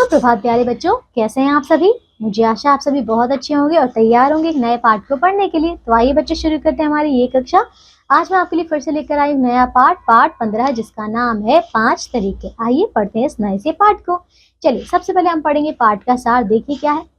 सुप्रभात प्यारे बच्चों, कैसे हैं आप सभी। मुझे आशा आप सभी बहुत अच्छे होंगे और तैयार होंगे एक नए पाठ को पढ़ने के लिए। तो आइए बच्चों शुरू करते हैं हमारी ये कक्षा। आज मैं आपके लिए फिर से लेकर आई हूँ नया पाठ 15, जिसका नाम है 5 तरीके। आइए पढ़ते हैं इस नए से पाठ को। चलिए सबसे पहले हम पढ़ेंगे पाठ का सार। देखिए क्या है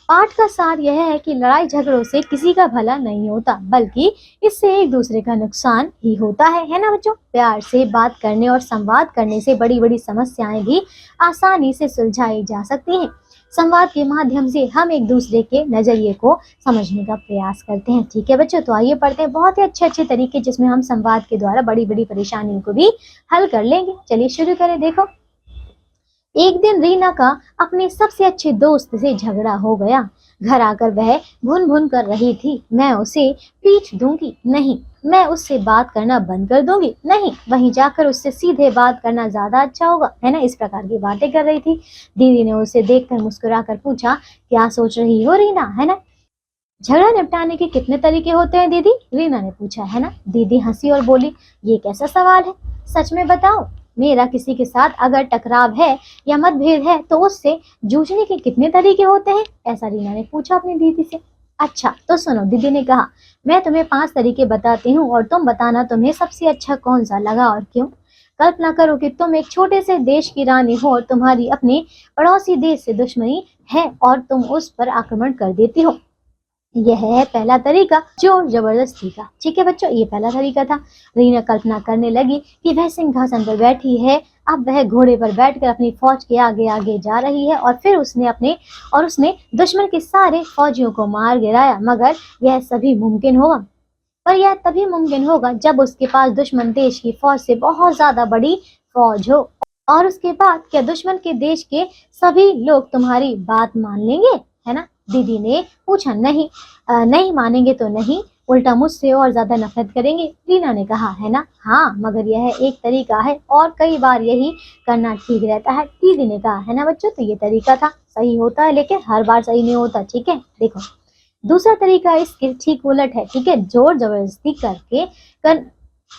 पाठ का सार। यह है कि लड़ाई झगड़ों से किसी का भला नहीं होता, बल्कि इससे एक दूसरे का नुकसान ही होता है ना बच्चों। प्यार से बात करने और संवाद करने से बड़ी बड़ी समस्याएं भी आसानी से सुलझाई जा सकती हैं। संवाद के माध्यम से हम एक दूसरे के नजरिए को समझने का प्रयास करते हैं। ठीक है बच्चों, तो आइए पढ़ते हैं बहुत ही अच्छे तरीके जिसमें हम संवाद के द्वारा बड़ी बड़ी परेशानियों को भी हल कर लेंगे। चलिए शुरू करें। देखो, एक दिन रीना का अपने सबसे अच्छे दोस्त से झगड़ा हो गया। घर आकर वह भुन भुन कर रही थी, मैं उसे पीट दूंगी नहीं, मैं उससे बात करना बंद कर दूंगी नहीं, वहीं जाकर उससे सीधे बात करना ज्यादा अच्छा होगा, है ना। इस प्रकार की बातें कर रही थी। दीदी ने उसे देखकर मुस्कुराकर पूछा, क्या सोच रही हो रीना, है ना। झगड़ा निपटाने के कितने तरीके होते हैं दीदी, रीना ने पूछा, है ना। दीदी हंसी और बोली, ये कैसा सवाल है, सच में बताओ, मेरा किसी के साथ अगर टकराव है या मतभेद है तो उससे जूझने के कितने तरीके होते हैं, ऐसा रीना ने पूछा अपनी दीदी से। अच्छा तो सुनो, दीदी ने कहा, मैं तुम्हें 5 तरीके बताती हूँ और तुम बताना तुम्हें सबसे अच्छा कौन सा लगा और क्यों। कल्पना करो कि तुम एक छोटे से देश की रानी हो और तुम्हारी अपने पड़ोसी देश से दुश्मनी है और तुम उस पर आक्रमण कर देती हो। यह है पहला तरीका, जोर जबरदस्ती का। ठीक है बच्चों, ये पहला तरीका था। रीना कल्पना करने लगी कि वह सिंहासन पर बैठी है, अब वह घोड़े पर बैठकर अपनी फौज के आगे आगे जा रही है और फिर उसने दुश्मन के सारे फौजियों को मार गिराया। मगर यह सभी मुमकिन होगा, पर यह तभी मुमकिन होगा जब उसके पास दुश्मन देश की फौज से बहुत ज्यादा बड़ी फौज हो। और उसके बाद क्या दुश्मन के देश के सभी लोग तुम्हारी बात मान लेंगे, है ना। दीदी ने पूछा, नहीं मानेंगे तो नहीं, उल्टा मुझसे और ज्यादा नफरत करेंगे। रीना ने कहा, है ना। हाँ, मगर यह एक तरीका है और कई बार यही करना ठीक रहता है। दीदी ने कहा, है ना बच्चों, तो ये तरीका था, सही होता है लेकिन हर बार सही नहीं होता। ठीक है, देखो दूसरा तरीका इसके ठीक उलट है। ठीक है,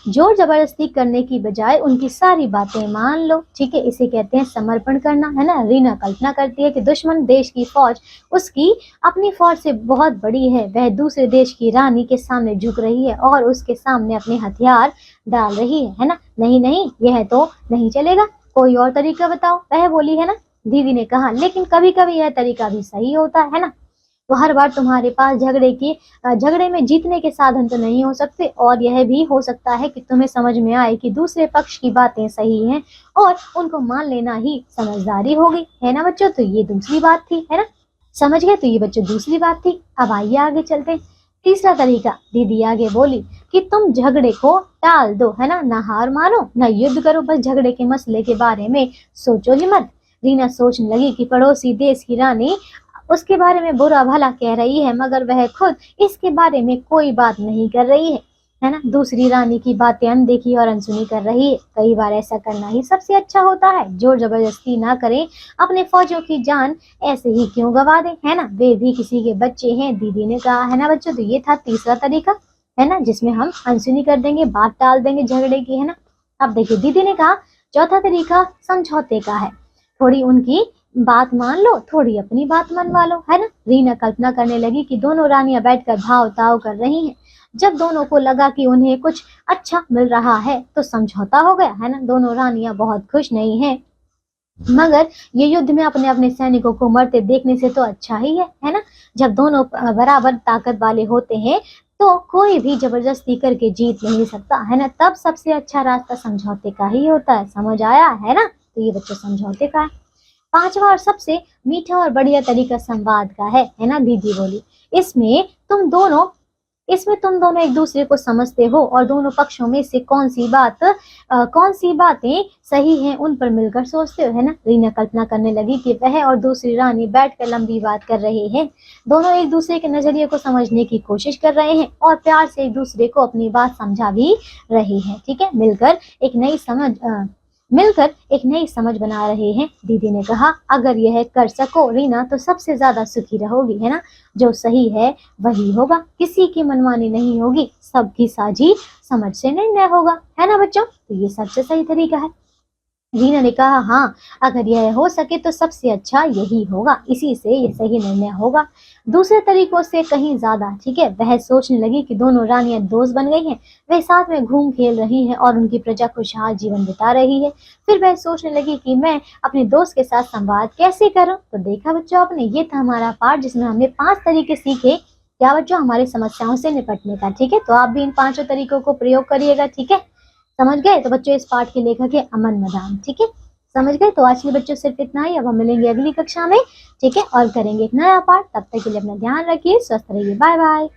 जोर जबरदस्ती करने की बजाय उनकी सारी बातें मान लो। ठीक है, इसे कहते हैं समर्पण करना, है ना। रीना कल्पना करती है कि दुश्मन देश की फौज उसकी अपनी फौज से बहुत बड़ी है, वह दूसरे देश की रानी के सामने झुक रही है और उसके सामने अपने हथियार डाल रही है ना। नहीं, यह तो नहीं चलेगा, कोई और तरीका बताओ, वह बोली, है ना। दीदी ने कहा, लेकिन कभी कभी यह तरीका भी सही होता है ना। तो हर बार तुम्हारे पास झगड़े में जीतने के साधन तो नहीं हो सकते, और यह भी हो सकता है कि तुम्हें समझ में आए कि दूसरे पक्ष की बातें सही हैं और उनको मान लेना ही समझदारी होगी, है ना बच्चों। तो ये दूसरी बात थी, है ना, समझ गए। तो ये बच्चों दूसरी बात थी। अब आइए आगे चलते हैं। तीसरा तरीका, दीदी आगे बोली कि तुम झगड़े को टाल दो, है ना, ना हार मानो ना युद्ध करो, बस झगड़े के मसले के बारे में सोचो ही मत। रीना सोचने लगी कि पड़ोसी देश की रानी उसके बारे में बुरा भला कह रही है, मगर वह खुद इसके बारे में कोई बात नहीं कर रही है ना। दूसरी रानी की बातें अनदेखी और अनसुनी कर रही है। कई बार ऐसा करना ही सबसे अच्छा होता है, जोर जबरदस्ती ना करें, अपने फौजियों की जान ऐसे ही क्यों गवा दें, है ना, वे भी किसी के बच्चे हैं, दीदी ने कहा, है ना बच्चों। तो ये था तीसरा तरीका, है ना, जिसमें हम अनसुनी कर देंगे, बात टाल देंगे झगड़े की, है ना। अब देखिए, दीदी ने कहा चौथा तरीका समझौते का है, थोड़ी उनकी बात मान लो, थोड़ी अपनी बात मनवा लो, है ना। रीना कल्पना करने लगी कि दोनों रानियां बैठकर भाव ताव कर रही हैं। जब दोनों को लगा कि उन्हें कुछ अच्छा मिल रहा है तो समझौता हो गया, है ना। दोनों रानियां बहुत खुश नहीं हैं, मगर ये युद्ध में अपने अपने सैनिकों को मरते देखने से तो अच्छा ही है ना। जब दोनों बराबर ताकत वाले होते हैं तो कोई भी जबरदस्ती करके जीत नहीं सकता, है ना। तब सबसे अच्छा रास्ता समझौते का ही होता है, समझ आया, है ना। तो ये बच्चों समझौते का है। पांचवा और सबसे मीठा और बढ़िया तरीका संवाद का है ना, दीदी बोली। इसमें तुम दोनों एक दूसरे को समझते हो और दोनों पक्षों में से कौन सी बातें सही हैं उन पर मिलकर सोचते हो, है ना। रीना कल्पना करने लगी कि वह और दूसरी रानी बैठकर लंबी बात कर रहे हैं, दोनों एक दूसरे के नजरिए को समझने की कोशिश कर रहे हैं और प्यार से एक दूसरे को अपनी बात समझा भी रहे हैं। ठीक है, मिलकर एक नई समझ बना रहे हैं। दीदी ने कहा, अगर यह कर सको रीना तो सबसे ज्यादा सुखी रहोगी, है ना। जो सही है वही होगा, किसी की मनमानी नहीं होगी, सबकी साझी समझ से निर्णय होगा, है ना बच्चों। तो ये सबसे सही तरीका है। रीना ने कहा, हाँ, अगर यह हो सके तो सबसे अच्छा यही होगा, इसी से ये सही निर्णय होगा। दूसरे तरीकों से कहीं ज्यादा, ठीक है। वह सोचने लगी कि दोनों रानियां दोस्त बन गई हैं, वे साथ में घूम खेल रही हैं और उनकी प्रजा खुशहाल जीवन बिता रही है। फिर वह सोचने लगी कि मैं अपने दोस्त के साथ संवाद कैसे करूं। तो देखा बच्चों आपने, ये था हमारा पाठ जिसमें हमने 5 तरीके सीखे, क्या बच्चों, हमारी समस्याओं से निपटने का, ठीक है। तो आप भी इन 5 तरीकों को प्रयोग करिएगा, ठीक है। समझ गए? तो बच्चों इस पाठ के लेखक है अमन मदान, ठीक है। समझ गए? तो आज के लिए बच्चों सिर्फ इतना ही। अब हम मिलेंगे अगली कक्षा में, ठीक है, और करेंगे एक नया पाठ। तब तक के लिए अपना ध्यान रखिए, स्वस्थ रहिए, बाय बाय।